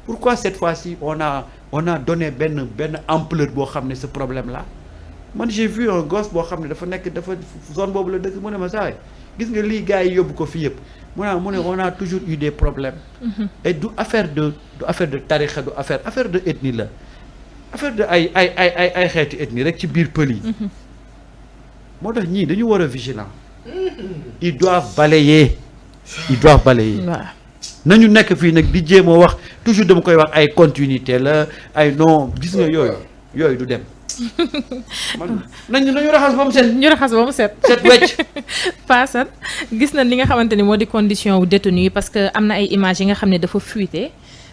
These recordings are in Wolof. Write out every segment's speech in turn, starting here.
pourquoi cette fois-ci on a donné benn ampleur boo xam ne ce problème là man j'ai vu un gosse boo xam ne dafa zone boobu la dëkk mu ne ma saa gis nga lii gars yi yóbbu ko fii yëpp mu ne on a toujours eu des problèmes. Et du affaire de tarixa du affaire de ethnie la affaire de ay xeeti ethnie rek ci biir pël yi. moo tax ñii dañu war a vigilant. ils doivent balayer. nañu nekk fii nag di jéem a wax toujours dama koy wax ay continuité la ay non gis nga yooyu du dem. nañu raxas ba mu set. ñu raxas ba mu set. set wecc. Paasan gis na li nga xamante ni moo di condition wu détenu yi parce que am na ay images yi nga xam ne dafa fuité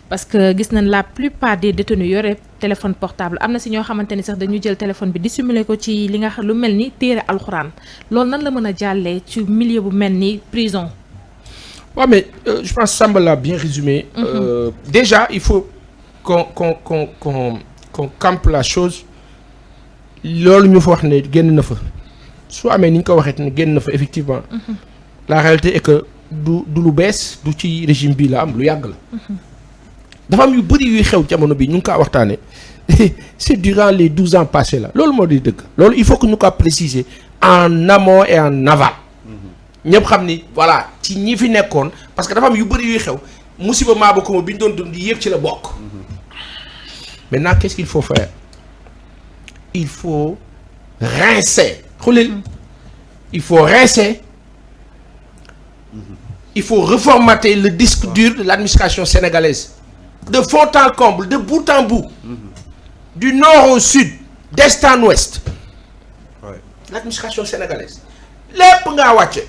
parce que gis nañ la plupart des détenus yore téléphone portable am na si ñoo xamante ni sax dañu jël téléphone bi dissimuler ko ci li nga xam lu mel ni téere alxuraan loolu nan la mën a jàllee ci milieu bu mel ni prison. Ouais, mais je pense que Samba l'a bien résumé. Déjà, il faut qu'on campe la chose. Loolu ñu fa wax ne génn na fa su amee ni ñu ko waxee ne génn na fa effectivement. La réalité est que du lu bees du ci régime bii la am lu yàgg la. dafa am yu bëri yuy xew jamono bi ñu ngi kaa waxtaanee c'est durant les 12 ans passés là loolu moo di dëgg. loolu il faut que ñu ko préciser en amont et en aval. ñëpp xam ni voilà ci ñi fi nekkoon parce que dafa am yu bëri yuy xew musiba maaba ko bi ñu doon dund yëpp ci la bokk. Maintenant qu'est-ce qu'il faut faire? Il faut rincer. Il faut rincer. Il faut reformater le disque dur de l'administration sénégalaise. De fond en comble, de bout en bout. Du nord au sud, d'est en ouest. L'administration sénégalaise. Lépp nga wàcce.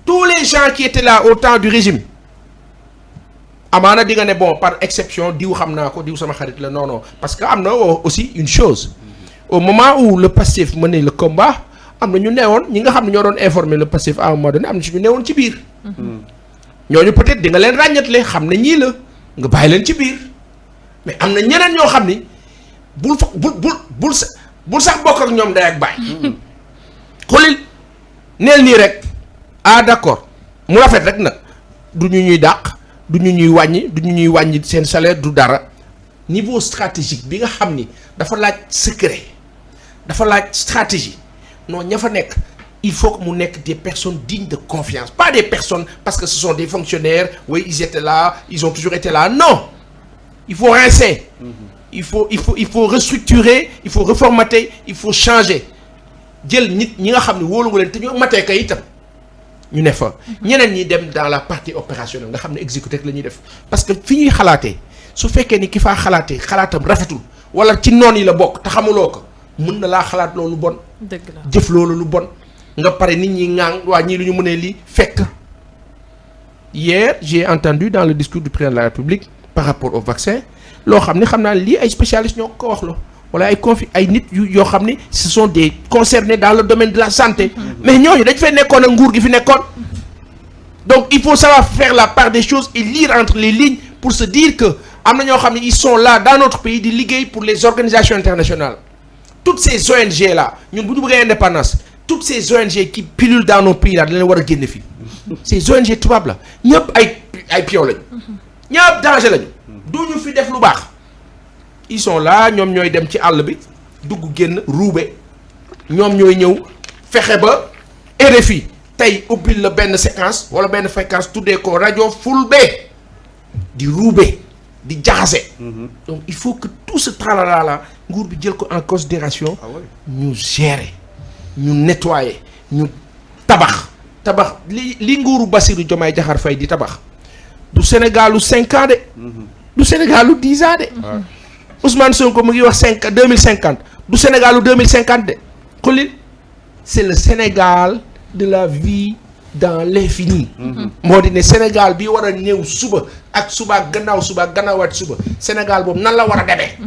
Tous les gens qui étaient là au temps du régime. Amaana di nga ne bon par exception diw xam naa ko diw sama xarit la non parce que am na aussi une chose. Au moment où le Pastef menait le combat am na ñu newoon ñi nga xam ne ñoo doon informer le Pastef à un moment donné am na ci ñu newoon ci biir. ñooñu peut-être di nga leen ràññatle xam ne ñii la nga bàyyi leen ci biir mais am na ñeneen ñoo xam ni bul sax bokk ak ñoom day ak bàyyi. xoolil neel nii rek d'accord mu rafet rek nag du ñu ñuy dàq du ñu ñuy wàññi seen salaire du dara niveau stratégique bi nga xam ni dafa laaj secret. dafa laaj stratégie non ña fa nekk il faut que mu nekk des personnes dignes de confiance pas des personnes parce que ce sont des fonctionnaires oui ils étaient là ils ont toujours été là non il faut rincer. il faut restructurer il faut reformater il faut changer jël nit ñi nga xam ne wóolu nga leen te ñu matee kay itam ñu ne fa ñeneen ñi dem dans la partie opérationnelle nga xam ne exécuter la ñuy def parce que fi ñuy xalaatee su fekkee ni ki faa xalaatee xalaatam rafetul wala ci noon yi la bokk te xamuloo ko mën na laa xalaat loolu bon. dëgg la jëf loolu lu bon nga pare nit ñi ŋaang waa ñii lu ñu mënee lii fekk. Hier j'ai entendu dans le discours du président de la République par rapport au vaccin loo xam ne xam naa lii ay spécialistes ñoo ko wax loo wala ay nit yoo xam ne ce sont des concernés dans le domaine de la santé. mais ñooñu dañ fay nekkoon ak nguur gi fi nekkoon. donc il faut savoir faire la part des choses et lire entre les lignes pour se dire que am na ñoo xam ne ils sont là dans notre pays di liggéey pour les organisations internationales. toutes ces ONG là ñun bu ñu bëggee indépendance toutes ces ONG qui pilulent dans nos pays là dañ leen war a génne fii ces ONG tubaab la ñëpp ay pion lañu. ñëpp danger lañu. du ñu fi def lu baax. ils sont là ñoom ñooy dem ci àll bi dugg génn ruube ñoom ñooy ñëw fexe ba RFI tey ubbil la benn séquence wala benn fréquence tuddee ko rajo Fulbe di ruube di jaxase. donc il faut que tout ce tralala là nguur bi jël ko en considération ñu gérer ñu nettoyer ñu tabax li nguuru Bassirou Diomaye Diakhar Faye di tabax du Sénégalu 5 ans de. du Sénégalu 10 ans de. Ousmane Sonko mu ngi wax 2050 du Sénégalu 2050 de xulil c'est le Sénégal de la vie dans l'infini. moo di ne Sénégal bi war a ñëw suba ak suba ak gannaawaat suba Sénégal boobu nan la war a demee.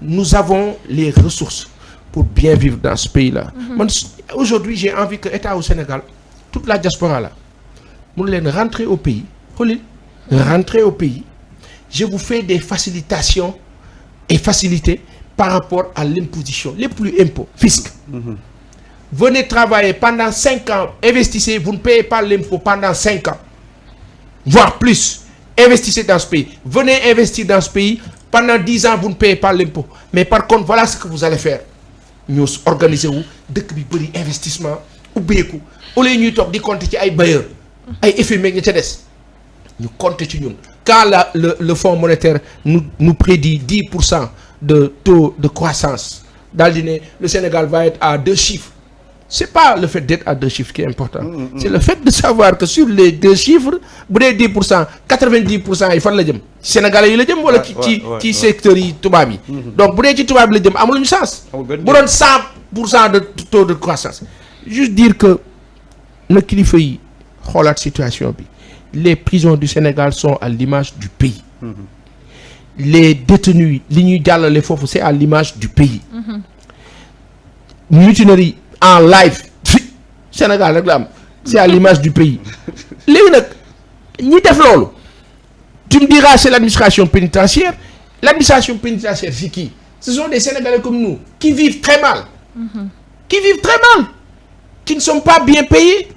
nous avons les ressources pour bien vivre dans ce pays-là. man aujourd'hui j'ai envie que État au Sénégal toute la diaspora là mun leen rentrer au pays xulil rentrer au pays je vous fais des facilitations et facilités par rapport à l'imposition les plus impôts fisc. Venez travailler pendant 5 ans investissez vous ne payez pas l'impôt pendant 5 ans voire plus investissez dans ce pays. Venez investir dans ce pays. Pendant 10 ans, vous ne payez pas l'impôt. Mais par contre, voilà ce que vous allez faire. Nous organisons dëkk bi bëri investissement ubbeeku au lieu ñuy toog di compter ci ay bailleurs ay FMI nga ca des ñu compter ci ñun. Quand le Fonds monétaire nous prédit 10% de taux de croissance daal di ne le Sénégal va être à 2 chiffres. C'est pas le fait d'être à 2 chiffres qui est important. C'est le fait de savoir que sur les 2 chiffres bu dee 10% 90% yi fan la jëm Sénégalais yi la jëm wala ci secteurs yi tubaab yi. Donc bu dee ci tubaab yi la jëm amuluñu chance. bu doon 100% de taux de croissance. Juste dire que na kilifa yi xoolaat situation bi les prisons du Sénégal sont à l'image du pays. Les détenus li ñuy jàllale foofu c'est à l'image du pays. Mutinerie en live Sénégal rek la am c'est à l'image du pays léegi nag ñi def loolu tu me diras c'est l'administration pénitentiaire c'est qui? Ce sont des Sénégalais comme nous qui vivent très mal qui ne sont pas bien payés,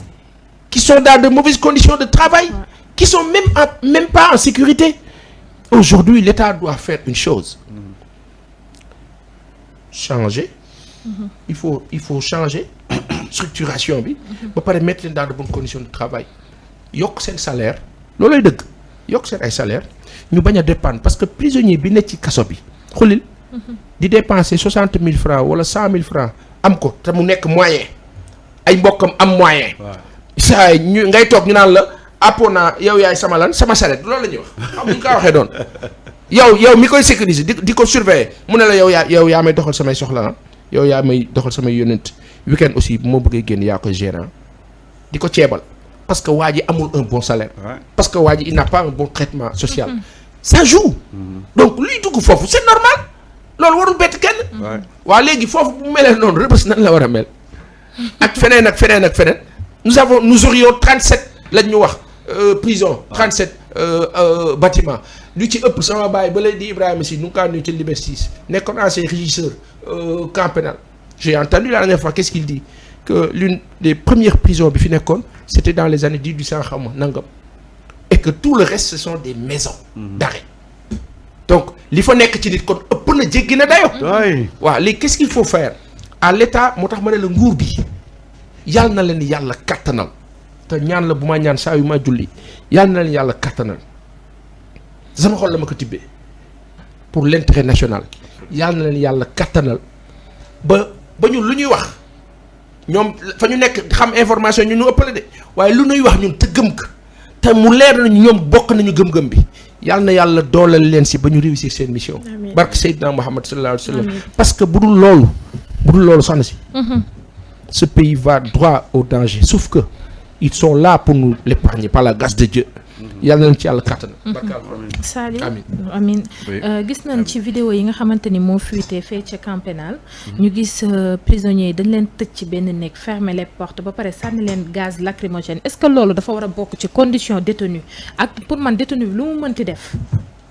qui sont dans de mauvaises conditions de travail, qui sont même pas en sécurité. Aujourd'hui l'État doit faire une chose, changer. Il faut changer structuration bi ba pare mettre leen dans de bonnes conditions de travail yokk seen salaire loolooy dëgg yokk seen ay salaire ñu bañ a dépendre parce que prisonnier bi nekk ci kaso bi xulil di dépenser 60 000 francs wala 100 000 francs am ko te mu nekk moyen ay mbokkam am moyen saa ñu ngay toog ñu naan la appona yow yaay sama lan sama saret loolu la ñuy wax xam ñu ko waxee doon yow mi koy sécuriser di ko surveiller mu ne la yow yaa may doxal samay soxla na yow yaa may doxal samay yonent week-end aussi bu moo bëggee génn yaa koy gérant di ko ceebal parce que waa ji amul un bon salaire parce que waa ji il n'a pas un bon traitement social ça joue donc luy dugg foofu c'est normal loolu warul bett kenn waa léegi foofu bu melee noonu Rebeuss nan la war a mel ak feneen ak feneen ak feneen nous aurions 37 lañ ñu wax prison 37 bâtiment lu ci ëpp sama baay ba lay di Ibrahima Sy nu ngi kaa nuyu ci Liberté 6 nekkoon ancien régisseur camp pénal. J'ai entendu la dernière fois qu'est-ce qu'il dit que l'une des premières prisons bi fi nekkoon c'était dans les années 1800 xam nga nangam et que tout le reste ce sont des maisons d'arrêt donc li fa nekk ci nit kon ëpp na jéggi na dayo waaw léegi qu'est-ce qu'il faut faire à l'État moo tax ma ne la nguur bi yàlla na leen yàlla kattanal te ñaan la bu ma ñaan saa yu ma julli yàlla na leen yàlla kattanal sama xol la ma ko tibbee pour l'intérêt national yàlla na leen yàlla kattanal ba ñun lu ñuy wax ñoom fa ñu nekk xam information ñu ëppale de waaye lu ñuy wax ñun te gëm ko te mu leer nañu ñoom bokk nañu gëm-gëm bi yàlla na yàlla dooleel leen si ba ñu réussir seen mission. barke Seydina Muhammad sallallahu alayhi wa sallam. parce que bu dul loolu soxna si. ce pays va droit au danger sauf que ils sont là pour nous l'épargner par la grâce de Dieu. yàlla nañ ci yàlla kàttan. Saliou amiin gis nañ ci vidéo yi nga xamante ni moo fuité fee ca camp pénal ñu gis prisonniers yi dañ leen tëj ci benn néeg fermer les portes ba pare sànni leen gaz lacrymogène est-ce que loolu dafa war a bokk ci condition détenu ak pour man détenu bi lu mu mënti def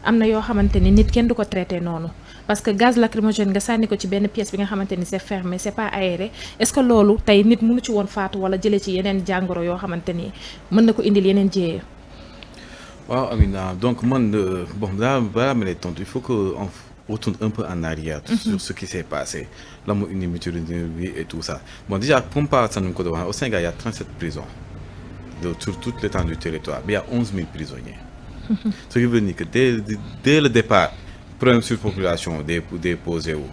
am na yoo xamante ni nit kenn du ko traité noonu parce que gaz lacrymogène nga sànni ko ci benn pièce bi nga xamante ni c'est fermé c'est pas aéré est-ce que loolu tey nit mënu ci woon faatu wala jëlee ci yeneen jàngoro yoo xamante ni mën na ko indil yeneen jéyee. waaw Amina donc man bon balaa ma lay tontu il faut que on retourne un peu en arrière sur ce qui s'est passé la mu indi mutualité bi et tout ça bon déjà comme par ça nu ko doon waxee au Sénégal il y a 37 prisons sur toute l'étendue du territoire mais il y a 11 000 prisonniers ce qui veut dire que dès le départ problème surpopulation des posé wu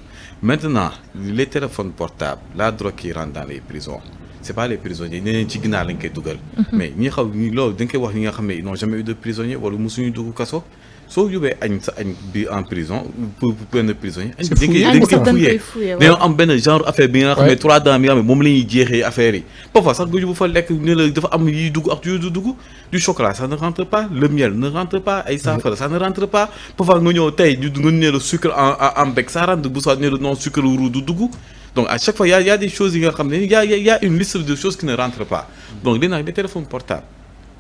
maintenant les téléphones portables la drogue qui rentre dans les prisons c'est pas les prisonniers ñeneen ci ginnaaw lañ koy dugal. mais ñi xaw loolu dañ koy wax ñi nga xam ne ils n'ont jamais eu de prisonnier wala mosuñu dugg kaso soo yóbbee añ sa añ bi en prison pour benn prisonnier. añ dañ koy fouillé dañoo am benn genre affaire bi nga xam ne 3 dents bi nga xam ne moom la ñuy jeexee affaire yi. parfois sax nga yóbbu fa lekk ne la dafa am yiy dugg ak yu dugg du chocolat ça ne rentre pas le miel ne rentre pas ay saafara ça ne rentre pas parfois nga ñëw tey nga ne le sucre en bec ça rentre bu soit ne le non sucre roux du dugg. Donc à chaque fois il y a des choses yi nga xam ne il y a une liste de choses qui ne rentrent pas donc léegi nag les téléphones portables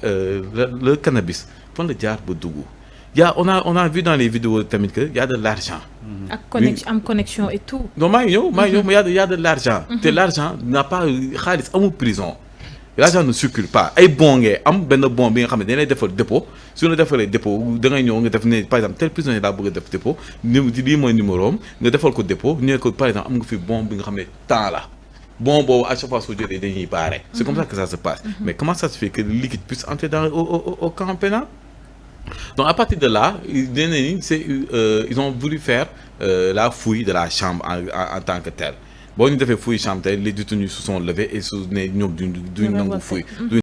le cannabis fan la jaar ba dugg on a vu dans les vidéos tamit que y a de l'argent ak connexion et tout. donc maa ngi ñëw mais y a de l'argent te l'argent n'a pas xaalis amul prison l'argent ne circule pas ay bon ngay am benn bon bi nga xam ne dañ lay defal dépôt su la defalee dépôt da ngay ñëw nga def ne par exemple tel prisonnier daa bëgg a def dépôt lii mooy numéro am nga defal ko dépôt ñu ne ko par exemple am nga fi bon bi nga xam ne temps la bon boobu à chaque fois soo jotee dañuy baare. C'est comme ça que ça se passe. Mais comment ça se fait que le liquide puisse entrer au camp pénal? Donc à partir de là ils ont voulu faire la fouille de la chambre en tant que telle. Bon ñu defee fouille chambre tey les détenus se sont levés et su ne ñoom duñ nangu fouille